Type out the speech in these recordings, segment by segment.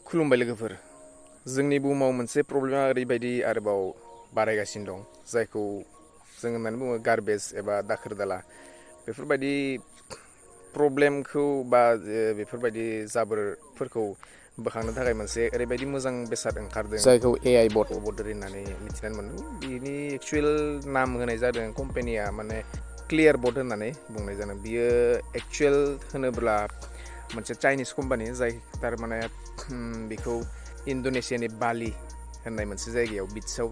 खुलुमबाय लोगोफोर जोंनि बुहुमाव मोनसे प्रब्लेमा ओरैबायदि आरोबाव बारायगासिनो दं जायखौ जों होननानै बुङो गार्बेज एबा दाखोर दाला बेफोरबायदि प्रब्लेमखौ बा बेफोरबायदि जाबोरफोरखौ बोखांनो थाखाय मोनसे ओरैबायदि मोजां बेसाद ओंखारदों जायखौ AI बट होननानै मिथिनानै मोनदों बिनि एक्चुएल नाम होनाय जादों कम्पानिया माने क्लियार बट होननानै बुंनाय जादों बियो एक्चुएल होनोब्ला मोनसे चाइनिज कम्पानि जाय थारमाने बेखौ इन्ड'नेसियानि बालि होननाय मोनसे जायगायाव बिचआव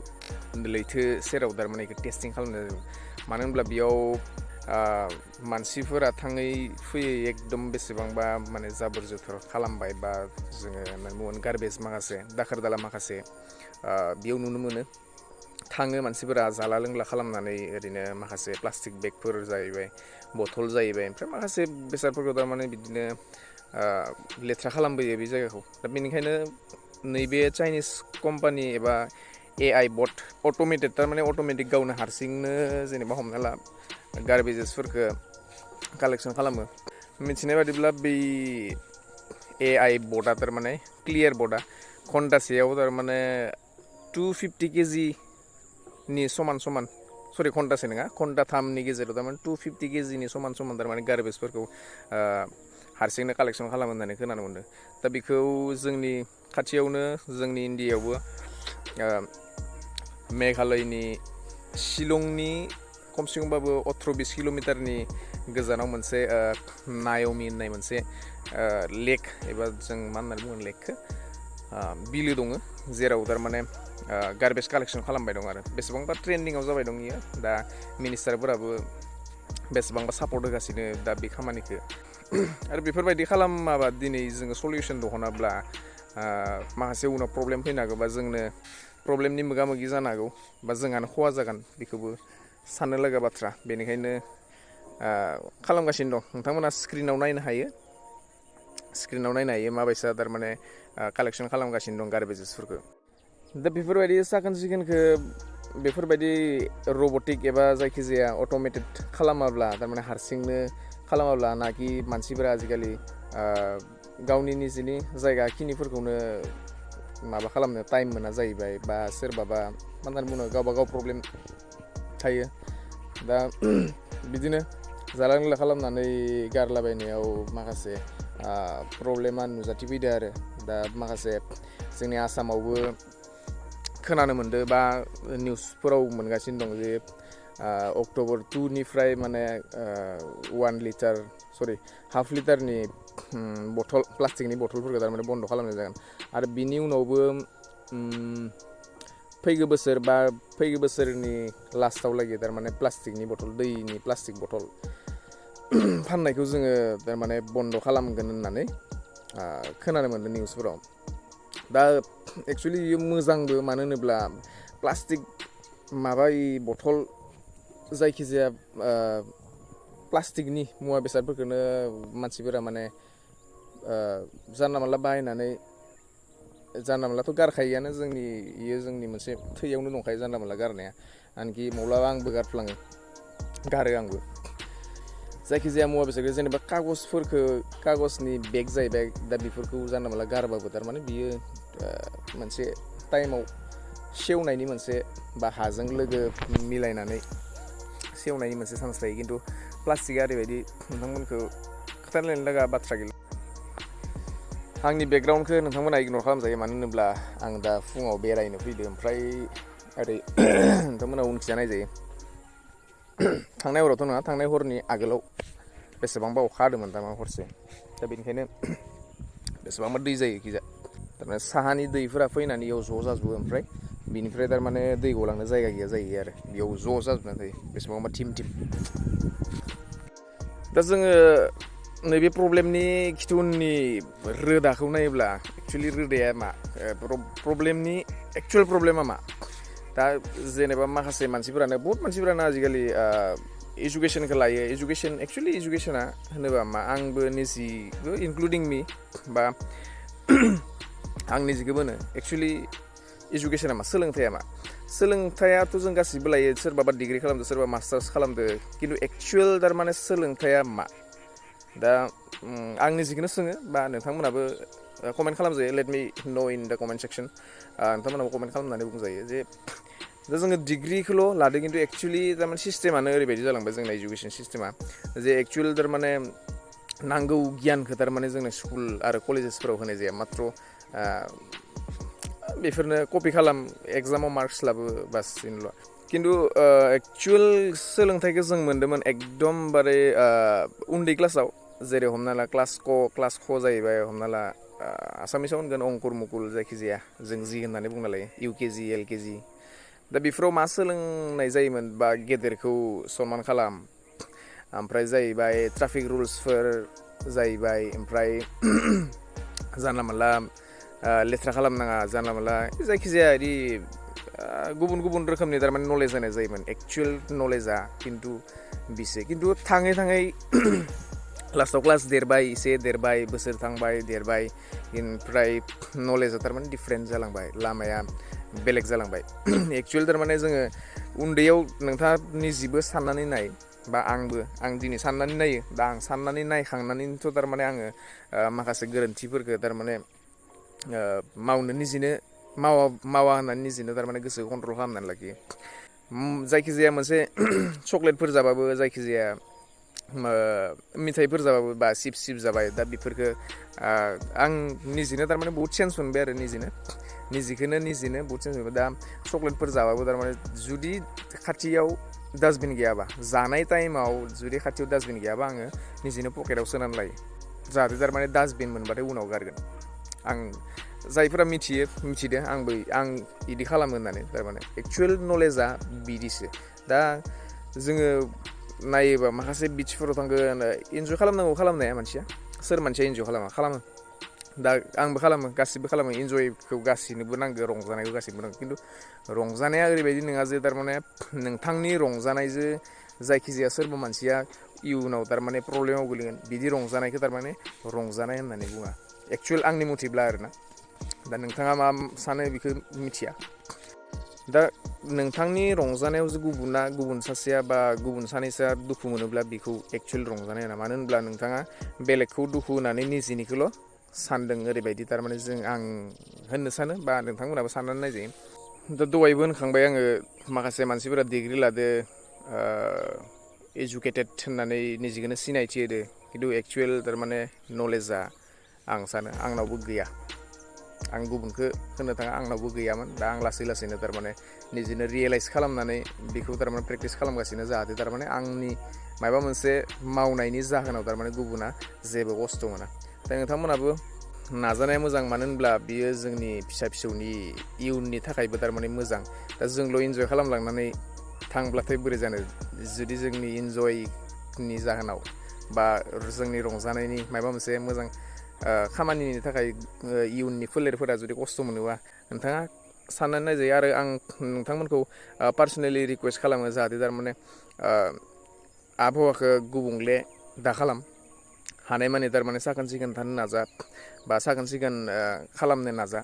लैथो सेराव थारमाने बेखौ टेस्टिं खालामनाय जादों मानो होनब्ला बेयाव मानसिफोरा थाङै फैयै एकदम बेसेबांबा माने जाबोर जोथोर खालामबाय बा जोङो होननानै बुङो गार्बेज माखासे दाखोर दाला माखासे बेयाव नुनो मोनो थाङो मानसिफोरा जाला लोंला खालामनानै ओरैनो माखासे प्लास्टिक बेगफोर जाहैबाय बथल जाहैबाय ओमफ्राय माखासे बेसादफोरखौ थारमाने बिदिनो लेथ्रा खालामबोयो बे जायगाखौ दा बेनिखायनो नैबे चाइनिज कम्पानि एबा AI बट अट'मेटेड थारमाने अट'मेटिक गावनो हारसिंनो जेनेबा हमना ला गार्बेजेसफोरखौ कालेक्सन खालामो मिथिनाय बादिब्ला बै AI बटआ थारमाने क्लियार बटआ घन्टासेयाव थारमाने 250 केजिनि समान सरि घन्टासे नङा घन्टाथामनि गेजेराव थारमाने 250 केजिनि समान थारमाने गार्बेजफोरखौ हारसिंनो कालेक्सन खालामो होननानै खोनानो मोन्दों दा बेखौ जोंनि खाथियावनो जोंनि इण्डियायावबो मेघालयनि शिलंनि खमसे खमबाबो 18-20 किल'मिटारनि गोजानाव मोनसे नायमी होननाय मोनसे लेक एबा जों मा होननानै बुङो लेकखौ बिलो दङ जेराव थारमाने गार्बेज कालेक्सन खालामबाय दं आरो बेसेबांबा ट्रेन्डिङाव जाबाय दं इयो दा मिनिस्टारफोराबो बेसेबांबा सापर्ट होगासिनो दा बे खामानिखौ आरो बेफोरबायदि खालामाबा दिनै जोङो सलिउसन दिहुनाब्ला माखासे उनाव प्रब्लेम फैनो हागौ बा जोंनो प्रब्लेमनि मोगा मोगि जानो हागौ बा जोंहानो खहा जागोन बेखौबो साननो लागा बाथ्रा बेनिखायनो खालामगासिनो दं नोंथांमोना स्क्रिनाव नायनो हायो माबायसा थारमाने कालेक्सन खालामगासिनो दं गार्बेजेसफोरखौ दा बेफोरबायदि साखोन सिखोनखौ बेफोरबायदि रबटिक एबा जायखिजाया अट'मेटेड खालामाब्ला थारमाने हारसिंनो खालामाब्ला नाखि मानसिफोरा आजिखालि गावनि निजेनि जायगाखिनिफोरखौनो माबा खालामनो टाइम मोना जाहैबाय बा सोरबाबा मा होननानै बुङो गावबा गाव प्रब्लेम थायो दा बिदिनो जाला लोंला खालामनानै गारलाबायनायाव माखासे प्रब्लेमा नुजाथिफैदो आरो दा माखासे जोंनि आसामावबो खोनानो मोन्दों बा निउसफोराव मोनगासिनो दं जे अक्ट'बर 2निफ्राय माने 1.5 लिटारनि बथल प्लास्टिकनि बथलफोरखौ थारमाने बन्द' खालामनाय जागोन आरो बिनि उनावबो फैगौ बोसोरनि लास्टाव लागि थारमाने प्लास्टिकनि बथल दैनि प्लास्टिक बथल फाननायखौ जोङो थारमाने बन्द' खालामगोन होननानै खोनानो मोन्दों निउसफोराव दा एक्सुवेलि बेयो मोजांबो मानो होनोब्ला प्लास्टिक बथल जायखिजाया प्लास्टिकनि मुवा बेसादफोरखौनो मानसिफोरा माने जानला मानला बाहायनानै जानला मानलाथ' गारखायोआनो जोंनि मोनसे थैयावनो दंखायो जानला मानला गारनाया आनखि माब्लाबा आंबो गारो आंबो जायखिजाया मुवा बेसादखौ जेनेबा कागजनि बेग जाहैबाय दा बेफोरखौ जानला मानला गारबाबो थारमाने बियो मोनसे टाइमाव सेवनायनि मोनसे बा हाजों लोगो मिलायनानै सेवनायनि मोनसे चान्स थायो खिन्थु प्लास्टिकआ ओरैबायदि नोंथांमोनखौ खोथालायनो लागा बाथ्रा गैला आंनि बेकग्राउन्डखौ नोंथांमोना इगनर खालामजायो मानो होनोब्ला आं दा फुङाव बेरायनो फैदों ओमफ्राय ओरै नोंथांमोना उनखिजा नायजायो थांनाय हरावथ' नङा थांनाय हरनि आगोलाव बेसेबांबा अखा हादोंमोन थारमाने हरसे दा बेनिखायनो बेसेबांबा दै जायो खिजा थारमाने साहानि दैफोरा फैनानै इयाव ज' जाजोबो ओमफ्राय बिनिफ्राय थारमाने दै गलांनो जायगा गैया जायो आरो बेयाव ज' जाजोबना थायो बेसेबांबा थिम दा जोङो नैबे प्रब्लेमनि खिथु उननि रोदाखौ नायोब्ला एक्सुवेलि रोदाया मा प्रब्लेमनि एक्सुवेल प्रब्लेमा मा दा जेनेबा माखासे बहुत मानसिफोरानो आजिखालि एजुकेसनखौ लायो एक्सुवेलि एजुकेसना होनोबा मा आंबो निजिबो इनक्लुडिं मी बा आं निजिखौबो होनो एक्सुवेलि एजुकेसना मा सोलोंथायाथ' जों गासिबो लायो सोरबाबा डिग्रि खालामदो सोरबा मास्टार्स खालामदो खिन्थु एक्सुवेल थारमाने सोलोंथाया मा दा आं निजिखौनो सोङो बा नोंथांमोनाबो कमेन्ट खालामजायो let me know in the comment section नोंथांमोनाबो कमेन्ट खालामनानै बुंजायो जे दा जोङो डिग्रिखौल' लादो खिन्थु एक्चुवेलि थारमाने सिस्टेमानो ओरैबायदि जालांबाय जोंना एजुकेसन सिस्टेमा जे एक्चुवेल थारमाने नांगौ गियानखौ थारमाने जोंनो स्कुल आरो कलेजेसफोराव होनाय जाया मात्र बेफोरनो कपि खालाम एग्जामाव मार्कस लाबो बास बेनोल' खिन्थु एक्चुवेल सोलोंथाइखौ जों मोन्दोंमोन एकदमबारे उन्दै क्लासाव जेरै हमना ला क्लास क जाहैबाय हमना ला आसामिसाव होनगोन अंकुर मुकुल जायखिजाया जों जि होननानै बुंना लायो UKG LKG दा बेफोराव मा सोलोंनाय जायोमोन बा गेदेरखौ सनमान खालाम ओमफ्राय जाहैबाय ट्राफिक रुल्सफोर जाहैबाय ओमफ्राय जानला मोनला लेथ्रा खालामनाङा जानला मोनला जायखिजाया बिदि गुबुन गुबुन रोखोमनि थारमाने नलेज होनाय जायोमोन एक्चुवेल नलेजआ खिन्थु थाङै थाङै लास्टआव क्लास देरबाय एसे देरबाय बोसोर थांबाय देरबाय ओमफ्राय नलेजआ थारमाने डिफारेन्ट जालांबाय लामाया बेलेग जालांबाय एक्चुवेल थारमाने जोङो उन्दैयाव नोंथाङा निजिबो साननानै नाय बा आं दिनै साननानै नायो दा आं साननानै नायखांनानैथ' थारमाने आङो माखासे गोरोन्थिफोरखौ थारमाने मावनो निजिनो मावा होननानै निजिनो थारमाने गोसोखौ कन्ट्रल खालामनानै लाखियो जायखिजाया मोनसे चक्लेटफोर जाबाबो जायखिजाया मिथाइफोर जाबाबो बा चिप्स जाबाय दा बेफोरखौ आं निजिनो थारमाने बहुद चेन्ज मोनबाय आरो निजिखौनो बहुद चेन्ज मोनबाय दा चक्लेटफोर जाबाबो थारमाने जुदि खाथियाव डास्टबिन गैयाबा जानाय टाइमाव जुदि खाथियाव डास्टबिन गैयाबा आङो निजिनो पकेटाव सोनानै लायो जाहाथे थारमाने डास्टबिन मोनबाथाय उनाव गारगोन आं जायफोरा मिथिदो आं बिदि खालामो होननानै थारमाने एक्चुवेल नलेजआ बिदिसो दा जोङो नायोबा माखासे बिचफोराव थांगोन इन्जय खालामनांगौ खालामनाया मानसिया सोर मानसिया इन्जय खालामा दा आंबो खालामो गासिबो खालामो इन्जयखौ गासिनोबो नांगौ रंजानायखौ गासिबो नांगौ खिन्थु रंजानाया ओरैबायदि नङा जे थारमाने नोंथांनि रंजानायजों जायखिजाया सोरबा मानसिया इयुनाव थारमाने प्रब्लेमाव गोलैगोन बिदि रंजानायखौ थारमाने रंजानाय होननानै बुङा एक्चुवेल आंनि मथिब्ला आरोना दा नोंथाङा मा सानो बेखौ मिथिया दा नोंथांनि रंजानायाव गुबुन सासेया बा गुबुन सानैसोआ दुखु मोनोब्ला बेखौ एक्चुवेल रंजानाय होना मानो होनब्ला नोंथाङा बेलेगखौ दुखु होनानै निजिनिखौल' सानदों ओरैबायदि थारमाने आं होननो सानो बा नोंथांमोनाबो साननानै नायजायो दा दहायबो होनखांबाय आङो माखासे मानसिफोरा डिग्रि लादो एजुकेटेड होननानै निजिखौनो सिनायथि होदो खिन्थु एक्चुवेल थारमाने नलेजआ आं सानो आंनावबो गैया आं गुबुनखौ होननो थाङा आंनावबो गैयामोन दा आं लासै थारमाने निजिनो रियेलाइज खालामनानै बेखौ थारमाने प्रेक्टिस खालामगासिनो जाहाथे थारमाने आंनि माबा मोनसे मावनायनि जाहोनाव थारमाने गुबुना जेबो खस्थ' मोना दा नोंथांमोनाबो नाजानाया मोजां मानो होनब्ला बियो जोंनि फिसा फिसौनि इयुननि थाखायबो थारमाने मोजां दा जोंल' इन्जय खालामलांनानै थांब्लाथाय बोरै जानो जुदि जोंनि इन्जयनि जाहोनाव बा जोंनि रंजानायनि माबा मोनसे मोजां खामानिनि थाखाय इयुननि फोलेरफोरा जुदि खस्थ' मोनोबा नोंथाङा साननानै नायजायो आरो आं नोंथांमोनखौ पार्सनेलि रिकुवेस्ट खालामो जाहाथे थारमाने आबहावाखौ गुबुंले दा खालाम हानायमानि थारमाने साखोन सिखोन थानो नाजा बा साखोन सिखोन खालामनो नाजा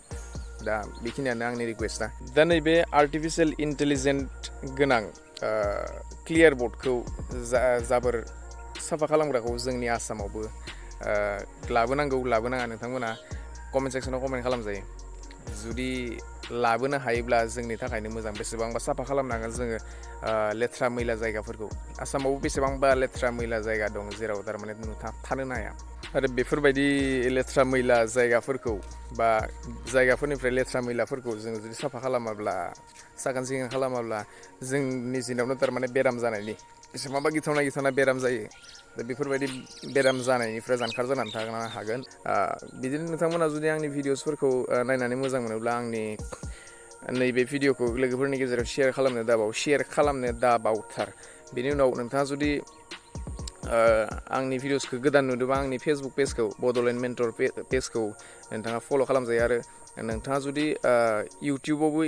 दा बेखिनियानो आंनि रिकुवेस्टआ दा नैबे आर्टिफिशियेल इन्टेलिजेन्ट गोनां क्लियार बर्डखौ जाबोर साफा खालामग्राखौ जोंनि आसामावबो लाबोनाङा नोंथांमोना कमेन्ट सेक्सनाव कमेन्ट खालामजायो जुदि लाबोनो हायोब्ला जोंनि थाखायनो मोजां बेसेबांबा साफा खालामनांगोन जोङो लेथ्रा मैला जायगाफोरखौ आसामावबो बेसेबांबा लेथ्रा मैला जायगा दं जेराव थारमाने नोंथाङा थानोनो हाया आरो बेफोरबायदि लेथ्रा मैला जायगाफोरखौ बा जायगाफोरनिफ्राय लेथ्रा मैलाफोरखौ जों जुदि साफा खालामाब्ला साखोन सिखोन खालामाब्ला जों निजिनावनो थारमाने बेराम जानायनि बेसेबांबा गिथावना बेराम जायो दा बेफोरबायदि बेराम जानायनिफ्राय जानखार जानानै थानो हागोन बिदिनो नोंथांमोना जुदि आंनि भिडिअसफोरखौ नायनानै मोजां मोनोब्ला आंनि नैबे भिडिअखौ लोगोफोरनि गेजेराव शेयार खालामनो दाबावथार बेनि उनाव नोंथाङा जुदि आंनि भिडिअसखौ गोदान नुदोंबा आंनि फेसबुक पेजखौ बड'लेण्ड मेन्टर पेजखौ नोंथाङा फल' खालामजायो आरो नोंथाङा जुदि इउटिउबावबो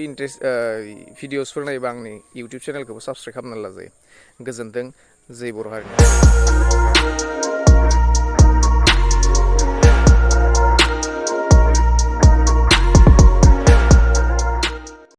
भिडिअसफोर नायोबा आंनि इउटिउब चेनेलखौबो साबसक्राइब खालामनानै लाजायो गोजोन्थों जै बर' हारिनि